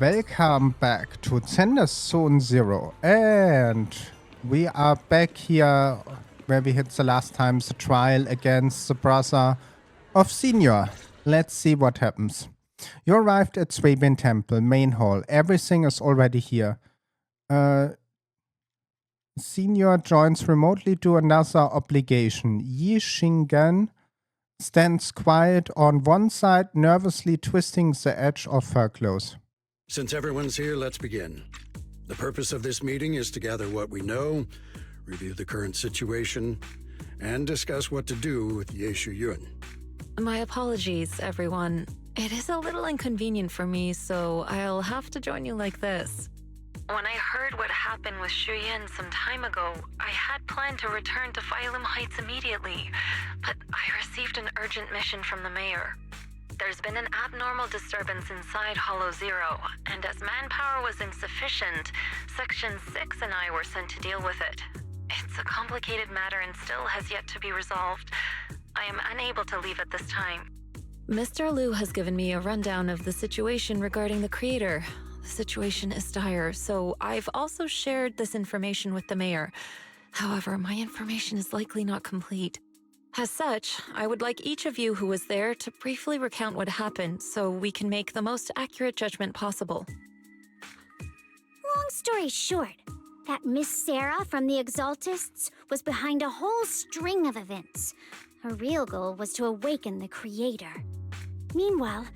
Welcome back to Zenless Zone Zero, and we are back here where we hit the last time the trial against the brother of Senior. Let's see what happens. You arrived at Swabian Temple, main hall. Everything is already here. Senior joins remotely to another obligation. Yi Shingen stands quiet on one side, nervously twisting the edge of her clothes. Since everyone's here, let's begin. The purpose of this meeting is to gather what we know, review the current situation, and discuss what to do with Yeshu Yun. My apologies, everyone. It is a little inconvenient for me, so I'll have to join you like this. When I heard what happened with Shuyan some time ago, I had planned to return to Phylum Heights immediately, but I received an urgent mission from the mayor. There's been an abnormal disturbance inside Hollow Zero, and as manpower was insufficient, Section 6 and I were sent to deal with it. It's a complicated matter and still has yet to be resolved. I am unable to leave at this time. Mr. Liu has given me a rundown of the situation regarding the creator. The situation is dire, so I've also shared this information with the mayor. However, my information is likely not complete. As such, I would like each of you who was there to briefly recount what happened so we can make the most accurate judgment possible. Long story short, that Miss Sarah from the Exaltists was behind a whole string of events. Her real goal was to awaken the creator. Meanwhile,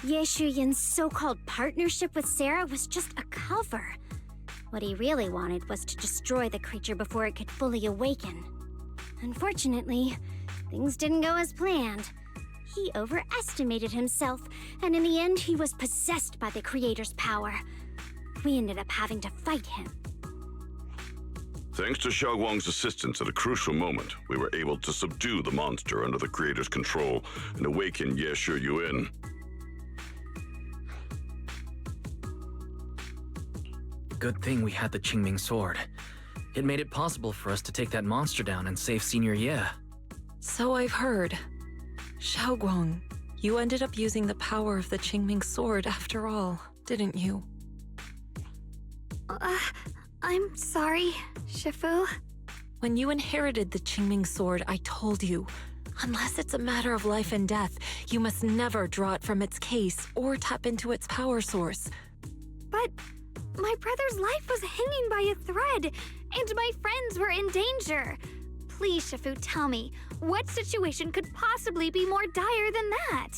Yeshu Yun's so-called partnership with Sarah was just a cover. What he really wanted was to destroy the creature before it could fully awaken. Unfortunately, things didn't go as planned. He overestimated himself, and in the end, he was possessed by the creator's power. We ended up having to fight him. Thanks to Xiaoguang's assistance at a crucial moment, we were able to subdue the monster under the creator's control and awaken Yeshu Yun. Good thing we had the Qingming sword. It made it possible for us to take that monster down and save Senior Ye. So I've heard. Xiaoguang, you ended up using the power of the Qingming sword after all, didn't you? I'm sorry, Shifu. When you inherited the Qingming sword, I told you, unless it's a matter of life and death, you must never draw it from its case or tap into its power source. But my brother's life was hanging by a thread, and my friends were in danger. Please, Shifu, tell me, what situation could possibly be more dire than that?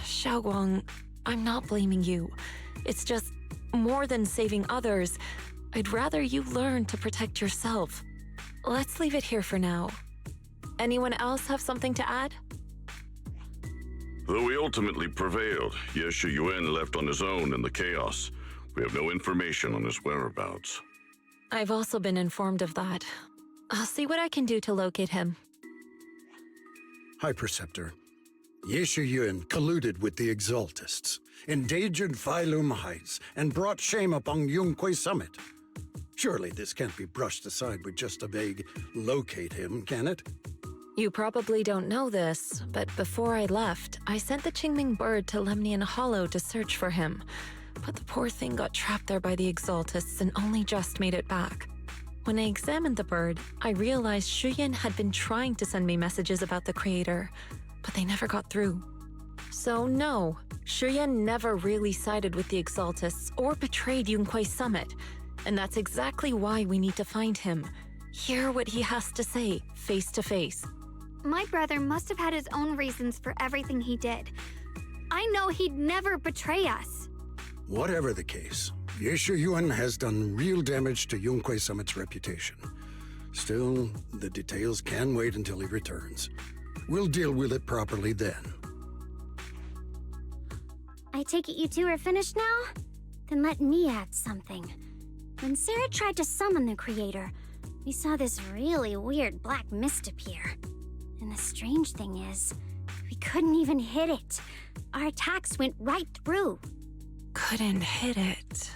Xiaoguang, I'm not blaming you. It's just, more than saving others, I'd rather you learn to protect yourself. Let's leave it here for now. Anyone else have something to add? Though we ultimately prevailed, Yeshu Yun left on his own in the chaos. We have no information on his whereabouts. I've also been informed of that. I'll see what I can do to locate him. High Preceptor, Yeshu Yun colluded with the Exaltists, endangered Phylum Heights, and brought shame upon Yunquay Summit. Surely this can't be brushed aside with just a vague locate him, can it? You probably don't know this, but before I left, I sent the Qingming bird to Lemnian Hollow to search for him. But the poor thing got trapped there by the Exaltists and only just made it back. When I examined the bird, I realized Shuyan had been trying to send me messages about the creator, but they never got through. So no, Shuyan never really sided with the Exaltists or betrayed Yunquay Summit, and that's exactly why we need to find him. Hear what he has to say, face to face. My brother must have had his own reasons for everything he did. I know he'd never betray us. Whatever the case, Yeshu Yun has done real damage to Yunquay Summit's reputation. Still, the details can wait until he returns. We'll deal with it properly then. I take it you two are finished now? Then let me add something. When Sarah tried to summon the creator, we saw this really weird black mist appear. And the strange thing is, we couldn't even hit it. Our attacks went right through. Couldn't hit it.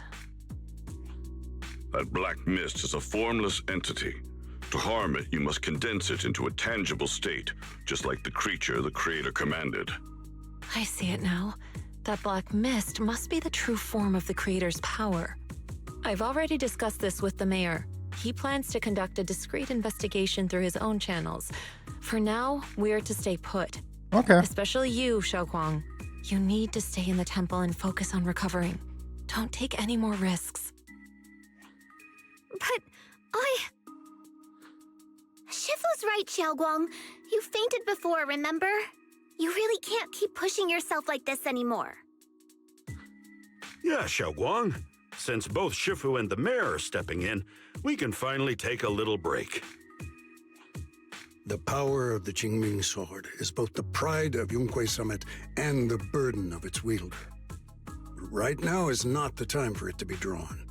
That black mist is a formless entity. To harm it, you must condense it into a tangible state, just like the creature the creator commanded. I see it now. That black mist must be the true form of the creator's power. I've already discussed this with the mayor. He plans to conduct a discreet investigation through his own channels. For now, we're to stay put. Okay. Especially you, Xiaoguang. You need to stay in the temple and focus on recovering. Don't take any more risks. But Shifu's right, Xiaoguang. You fainted before, remember? You really can't keep pushing yourself like this anymore. Yeah, Xiaoguang. Since both Shifu and the mayor are stepping in, we can finally take a little break. The power of the Qingming sword is both the pride of Yunhui Summit and the burden of its wielder. Right now is not the time for it to be drawn.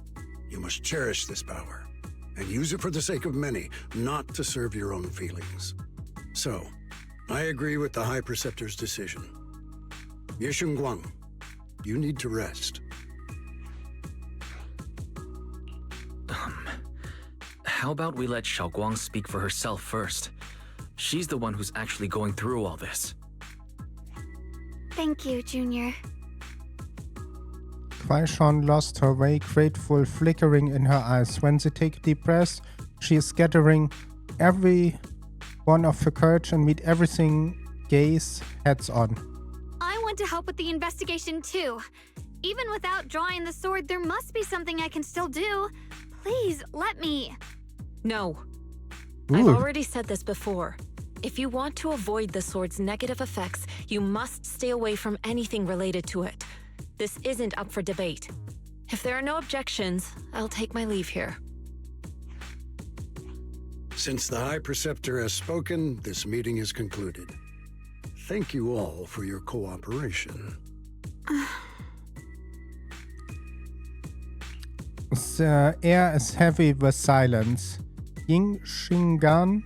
You must cherish this power and use it for the sake of many, not to serve your own feelings. So, I agree with the High Preceptor's decision. Yishun Guang, you need to rest. How about we let Xiaoguang speak for herself first? She's the one who's actually going through all this. Thank you, Junior. Kuai-Shan lost her way, grateful flickering in her eyes. When they take a deep breath, she is gathering every one of her courage and meet everything gaze heads on. I want to help with the investigation too. Even without drawing the sword, there must be something I can still do. Please, let me. No. Ooh. I've already said this before. If you want to avoid the sword's negative effects, you must stay away from anything related to it. This isn't up for debate. If there are no objections, I'll take my leave here. Since the High Preceptor has spoken, this meeting is concluded. Thank you all for your cooperation. The air is heavy with silence. Ying Shangan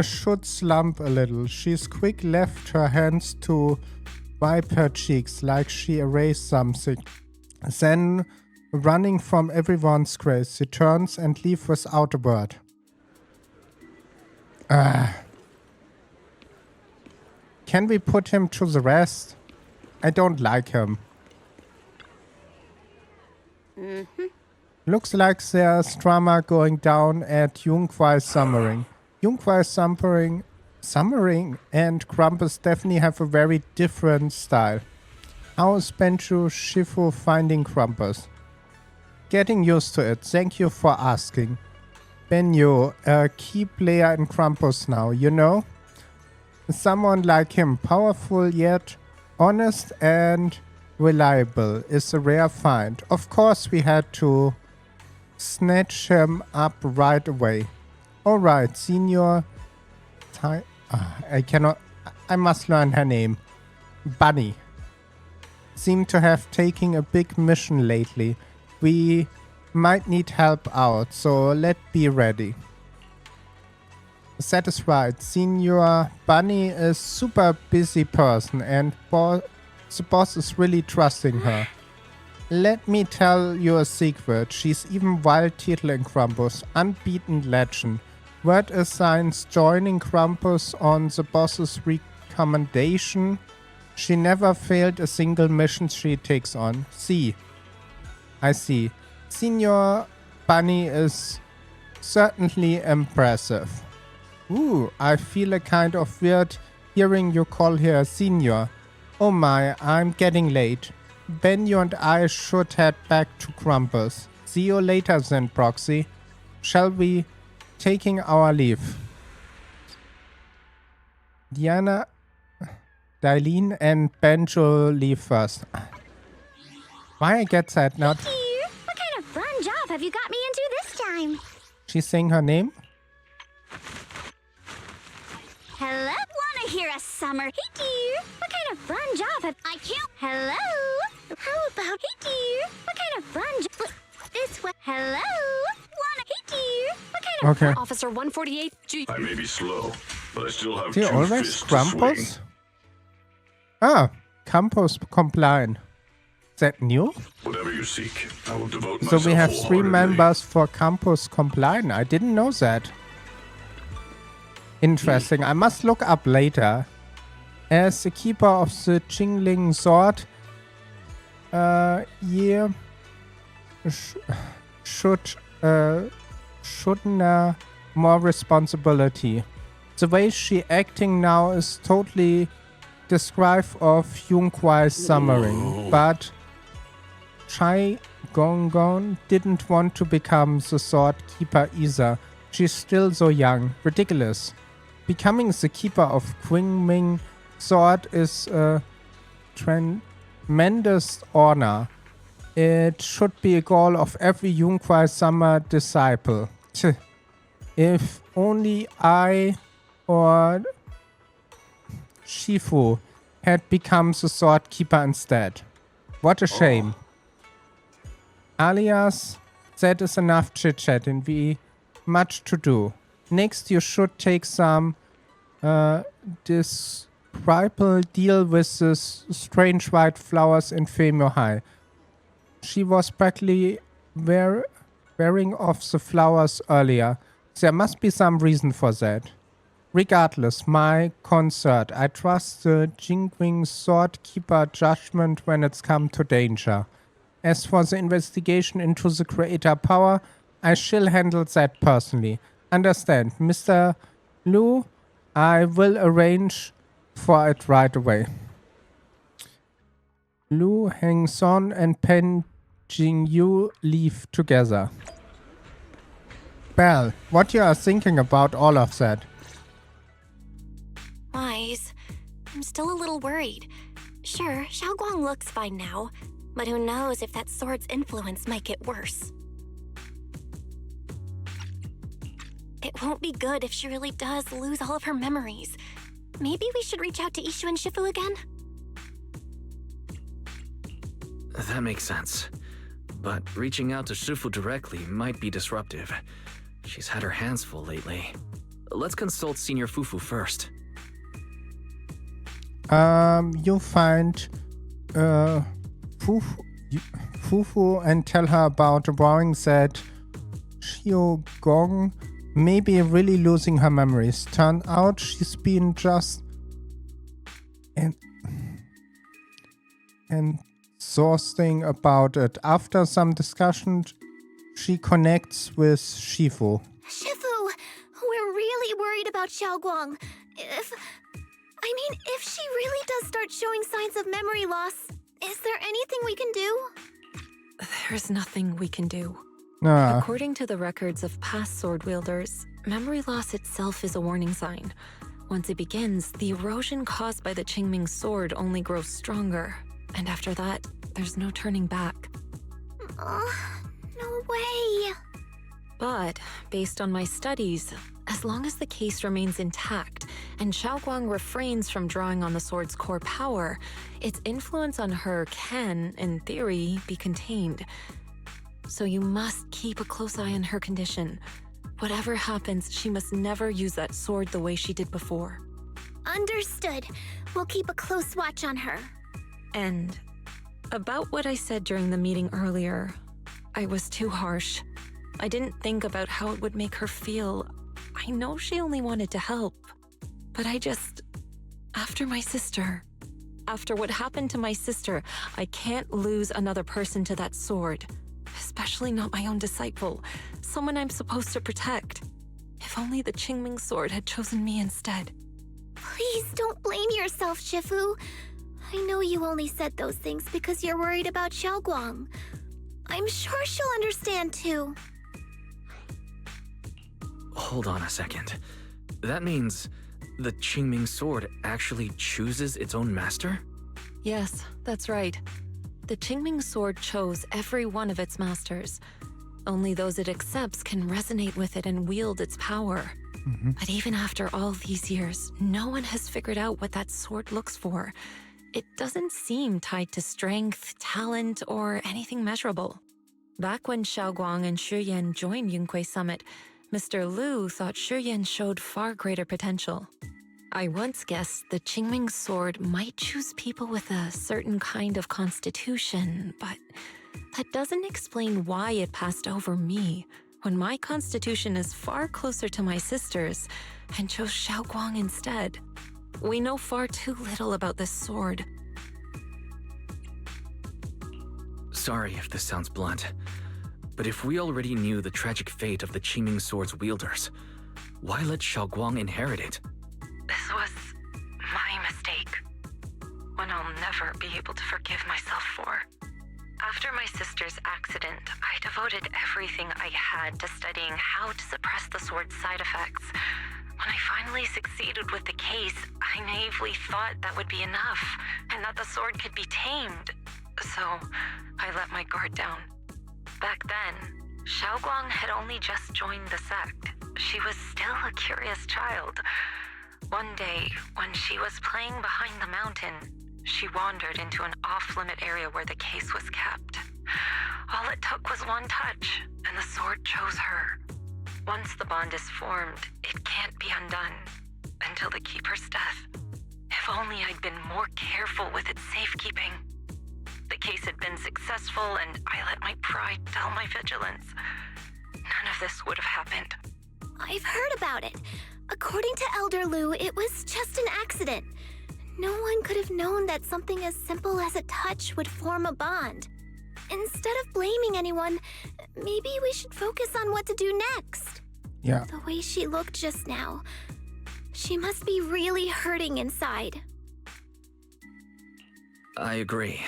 should slump a little. She's quick left her hands to wipe her cheeks like she erased something. Then, running from everyone's grace, she turns and leaves without a word. Can we put him to the rest? I don't like him. Looks like there's drama going down at Yunhui's Summering. Yunhui's Summering and Krampus definitely have a very different style. How is Benju Shifu finding Krampus? Getting used to it, thank you for asking. Benju, a key player in Krampus now, you know? Someone like him, powerful yet honest and reliable, is a rare find. Of course we had to snatch him up right away. Alright, Senior... I must learn her name. Bunny. Seem to have taken a big mission lately. We might need help out, so let's be ready. That is right. Senior Bunny is super busy person and the boss is really trusting her. Let me tell you a secret. She's even wild title in Krampus. Unbeaten legend. Word is science joining Krampus on the boss's recommendation. She never failed a single mission she takes on. See. I see. Senior Bunny is certainly impressive. Ooh, I feel a kind of weird hearing you call her senior. Oh my, I'm getting late. Benju and I should head back to Krampus. See you later then, Proxy. Shall we taking our leave? Diana, Dailene and Benju leave first. Why I get that not? Dear, what kind of fun job have you got me into this time? She's saying her name? Hello? Wanna hear a summer? Hey dear, what kind of fun job have I can't... Hello? How about... Hey dear, what kind of fun job... This way... Hello? Wanna... Hey dear, what kind of... Okay. Officer 148 G. I may be slow, but I still have Do you two always fists to swing. Krampus? Ah, Campus Compline. Is that new? Whatever you seek, I will devote So myself we have 3 wholeheartedly. members for Campus Compline. I didn't know that. Interesting. I must look up later. As the keeper of the Qingling sword, you shouldn't more responsibility. The way she acting now is totally described of Yunquai's summary, but Chai Gonggon didn't want to become the sword keeper either. She's still so young. Ridiculous. Becoming the keeper of Qingming sword is a tremendous honor. It should be a goal of every Yunquai summer disciple. If only I or Shifu had become the sword keeper instead. What a shame. Alias, that is enough chit-chatting. We much to do. Next, you should take some describable deal with the strange white flowers in miHoYo. She was practically wearing off the flowers earlier. There must be some reason for that. Regardless, my concert. I trust the Qingming sword keeper judgment when it's come to danger. As for the investigation into the creator power, I shall handle that personally. Understand, Mr. Lu? I will arrange for it right away. Lu, Heng Son, and Pen Jingyu leave together. Belle, what you are thinking about all of that? Wise, I'm still a little worried. Sure, Xiaoguang looks fine now, but who knows if that sword's influence might get worse. It won't be good if she really does lose all of her memories. Maybe we should reach out to Ishu and Shifu again? That makes sense. But reaching out to Shifu directly might be disruptive. She's had her hands full lately. Let's consult Senior Fufu first. You find Fufu and tell her about worrying that Xiaogong may be really losing her memories. Turns out she's been just exhausting about it. After some discussion, she connects with Shifu. Shifu, we're really worried about Xiaoguang. If she really does start showing signs of memory loss, is there anything we can do? There's nothing we can do. Ah, According to the records of past sword wielders, memory loss itself is a warning sign. Once it begins, the erosion caused by the Qingming sword only grows stronger. And after that, there's no turning back. No way. But, based on my studies, as long as the case remains intact and Xiaoguang refrains from drawing on the sword's core power, its influence on her can, in theory, be contained. So you must keep a close eye on her condition. Whatever happens, she must never use that sword the way she did before. Understood. We'll keep a close watch on her. And about what I said during the meeting earlier, I was too harsh. I didn't think about how it would make her feel. I know she only wanted to help, but after what happened to my sister, I can't lose another person to that sword. Especially not my own disciple, someone I'm supposed to protect. If only the Qingming sword had chosen me instead. Please don't blame yourself, Shifu. I know you only said those things because you're worried about Xiaoguang. I'm sure she'll understand too. Hold on a second. That means the Qingming sword actually chooses its own master? Yes, that's right. The Qingming sword chose every one of its masters. Only those it accepts can resonate with it and wield its power. But even after all these years, no one has figured out what that sword looks for. It doesn't seem tied to strength, talent, or anything measurable. Back when Xiaoguang and Shiyan joined Yunquai Summit, Mr. Lu thought Shiyan showed far greater potential. I once guessed the Qingming sword might choose people with a certain kind of constitution, but that doesn't explain why it passed over me, when my constitution is far closer to my sister's, and chose Xiaoguang instead. We know far too little about this sword. Sorry if this sounds blunt, but if we already knew the tragic fate of the Qiming sword's wielders, why let Xiaoguang inherit it? This was my mistake. One I'll never be able to forgive myself for. After my sister's accident, I devoted everything I had to studying how to suppress the sword's side effects. When I finally succeeded with the case, I naively thought that would be enough, and that the sword could be tamed. So, I let my guard down. Back then, Xiaoguang had only just joined the sect. She was still a curious child. One day, when she was playing behind the mountain, she wandered into an off-limit area where the case was kept. All it took was one touch, and the sword chose her. Once the bond is formed, it can't be undone until the keeper's death. If only I'd been more careful with its safekeeping. The case had been successful, and I let my pride dull my vigilance. None of this would have happened. I've heard about it. According to Elder Lu, it was just an accident. No one could have known that something as simple as a touch would form a bond. Instead of blaming anyone, maybe we should focus on what to do next. Yeah. The way she looked just now, she must be really hurting inside. I agree.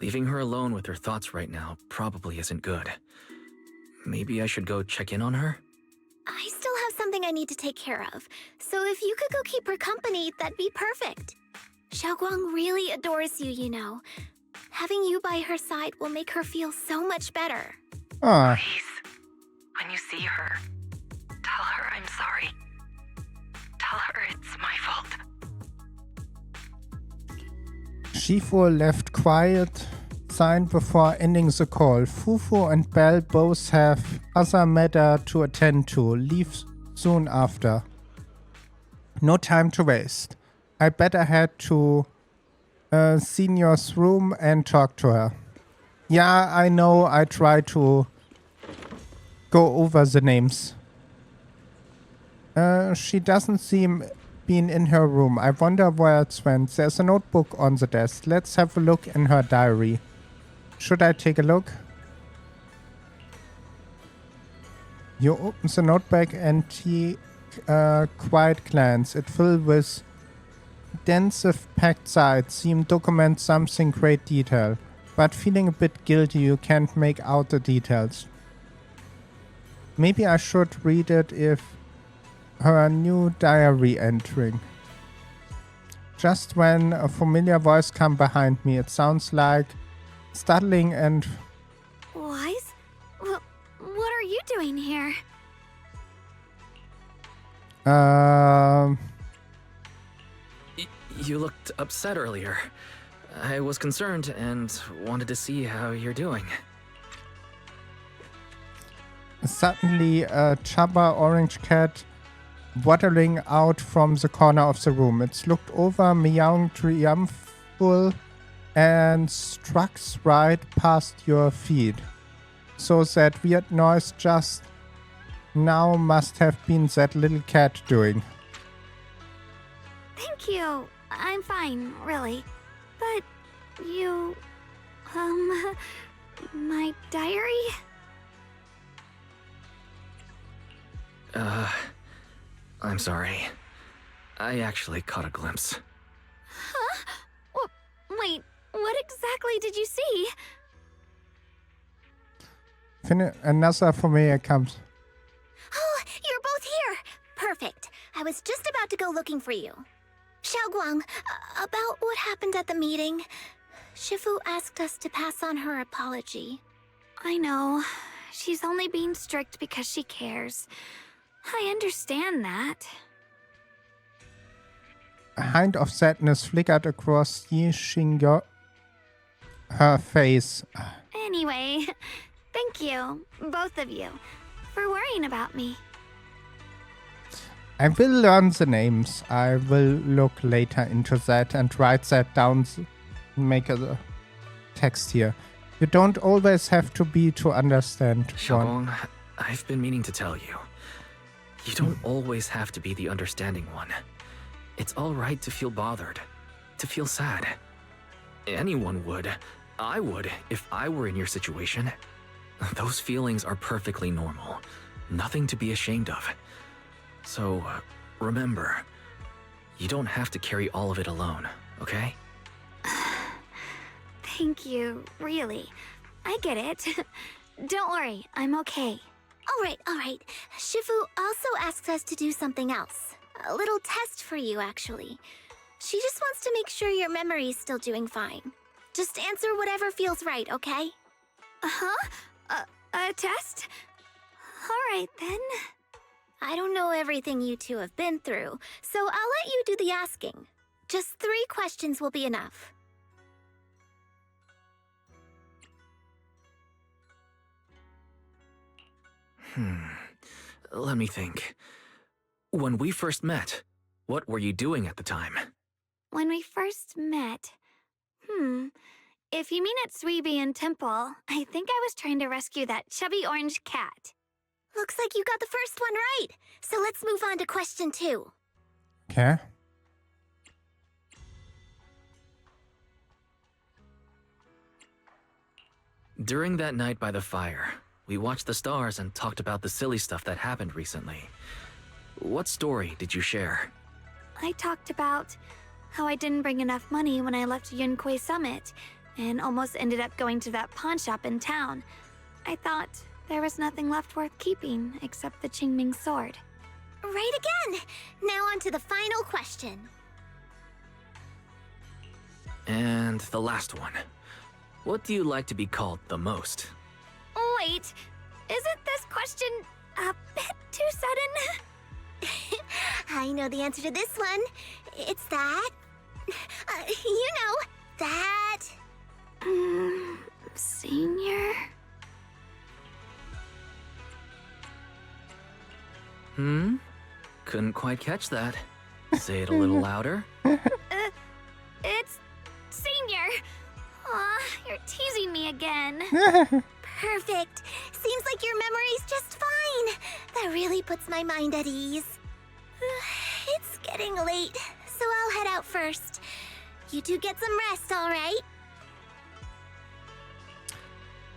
Leaving her alone with her thoughts right now probably isn't good. Maybe I should go check in on her? I still have something I need to take care of, so if you could go keep her company, that'd be perfect. Xiaoguang really adores you, you know. Having you by her side will make her feel so much better. Ah, Please, when you see her, tell her I'm sorry. Tell her it's my fault. Shifu left quiet sign before ending the call. Fufu and Belle both have other matter to attend to. Leave soon after. No time to waste. I better head to Senior's room and talk to her. Yeah, I know I try to go over the names. She doesn't seem been in her room. I wonder where it's went. There's a notebook on the desk. Let's have a look in her diary. Should I take a look? You open the notebook and take a quiet glance. It filled with densive packed sides seem document something great detail, but feeling a bit guilty you can't make out the details. Maybe I should read it if her new diary entering. Just when a familiar voice come behind me, it sounds like startling and... Wise? What are you doing here? You looked upset earlier. I was concerned and wanted to see how you're doing. Suddenly a chubby orange cat waddling out from the corner of the room. It's looked over, meowing triumphful, and struck right past your feet. So that weird noise just now must have been that little cat doing. Thank you. I'm fine, really. But you... my diary? I'm sorry. I actually caught a glimpse. Huh? Wait, what exactly did you see? Another familiar comes. Oh, you're both here! Perfect. I was just about to go looking for you. Xiaoguang, about what happened at the meeting. Shifu asked us to pass on her apology. I know. She's only being strict because she cares. I understand that. A hint of sadness flickered across her face. Anyway, thank you, both of you, for worrying about me. I will learn the names. I will look later into that and write that down. Make a text here. You don't always have to be to understand. Xiaoguang, I've been meaning to tell you. You don't always have to be the understanding one. It's all right to feel bothered, to feel sad. Anyone would. I would if I were in your situation. Those feelings are perfectly normal. Nothing to be ashamed of. So, remember, you don't have to carry all of it alone, okay? Thank you, really. I get it. Don't worry, I'm okay. All right. Shifu also asks us to do something else. A little test for you, actually. She just wants to make sure your memory's still doing fine. Just answer whatever feels right, okay? Uh-huh? A test? All right, then. I don't know everything you two have been through, so I'll let you do the asking. Just 3 questions will be enough. Let me think. When we first met, what were you doing at the time? When we first met... If you mean at Suibian Temple, I think I was trying to rescue that chubby orange cat. Looks like you got the first one right, so let's move on to question 2. Okay. During that night by the fire, we watched the stars and talked about the silly stuff that happened recently. What story did you share? I talked about how I didn't bring enough money when I left Yunquei Summit, and almost ended up going to that pawn shop in town. I thought there was nothing left worth keeping except the Qingming sword. Right again! Now on to the final question. And the last one. What do you like to be called the most? Wait, isn't this question a bit too sudden? I know the answer to this one. It's that... that... Senior? Couldn't quite catch that. Say it a little louder. It's... Senior! Aw, you're teasing me again. Perfect. Seems like your memory's just fine. That really puts my mind at ease. It's getting late, so I'll head out first. You two get some rest, all right?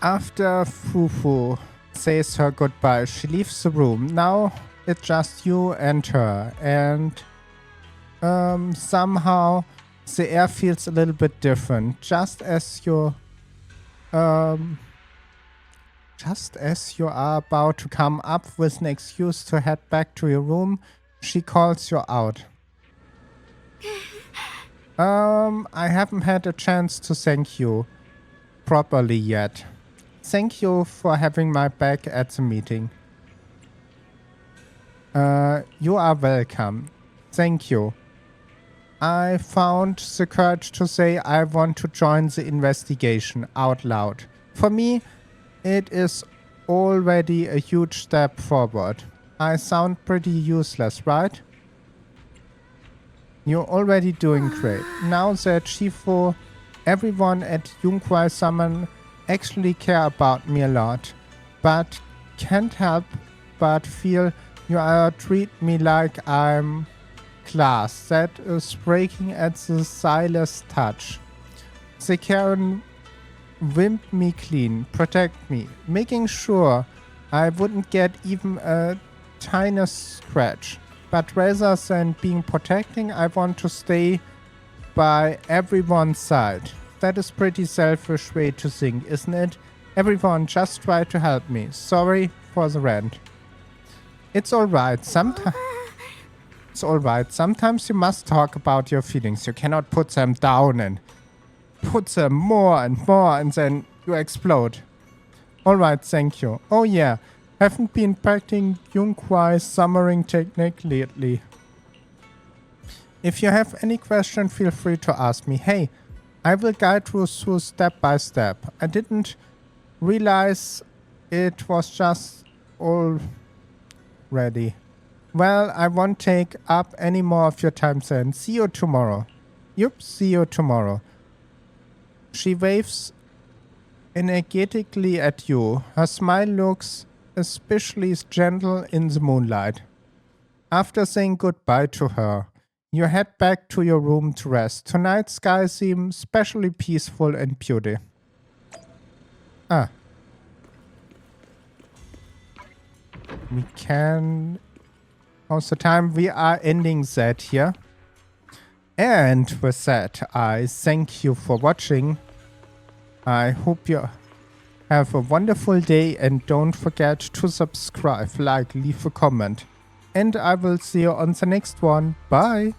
After Fufu says her goodbye, she leaves the room. Now it's just you and her, and somehow the air feels a little bit different. Just as you are about to come up with an excuse to head back to your room, she calls you out. I haven't had a chance to thank you properly yet. Thank you for having my back at the meeting. You are welcome. Thank you. I found the courage to say I want to join the investigation out loud. For me, it is already a huge step forward. I sound pretty useless, right? You're already doing great. Now that Shifu, everyone at Yunquei Summon actually care about me a lot, but can't help but feel you treat me like I'm class. That is breaking at the slightest touch. They can wimp me clean, protect me, making sure I wouldn't get even a tiny scratch. But rather than being protecting, I want to stay by everyone's side. That is pretty selfish way to think, isn't it? Everyone just try to help me. Sorry for the rant. It's alright. Sometimes you must talk about your feelings. You cannot put them down and put them more and more and then you explode. Alright, thank you. Oh yeah, haven't been practicing Yunquei's summoning technique lately. If you have any question, feel free to ask me. Hey, I will guide you through step by step. I didn't realize it was just already. Well, I won't take up any more of your time then. See you tomorrow. Yup, see you tomorrow. She waves energetically at you. Her smile looks especially gentle in the moonlight. After saying goodbye to her, You head back to your room to rest. Tonight's sky seems especially peaceful and beauty. Ah. We can... How's the time? We are ending that here. And with that, I thank you for watching. I hope you have a wonderful day and don't forget to subscribe, like, leave a comment. And I will see you on the next one. Bye!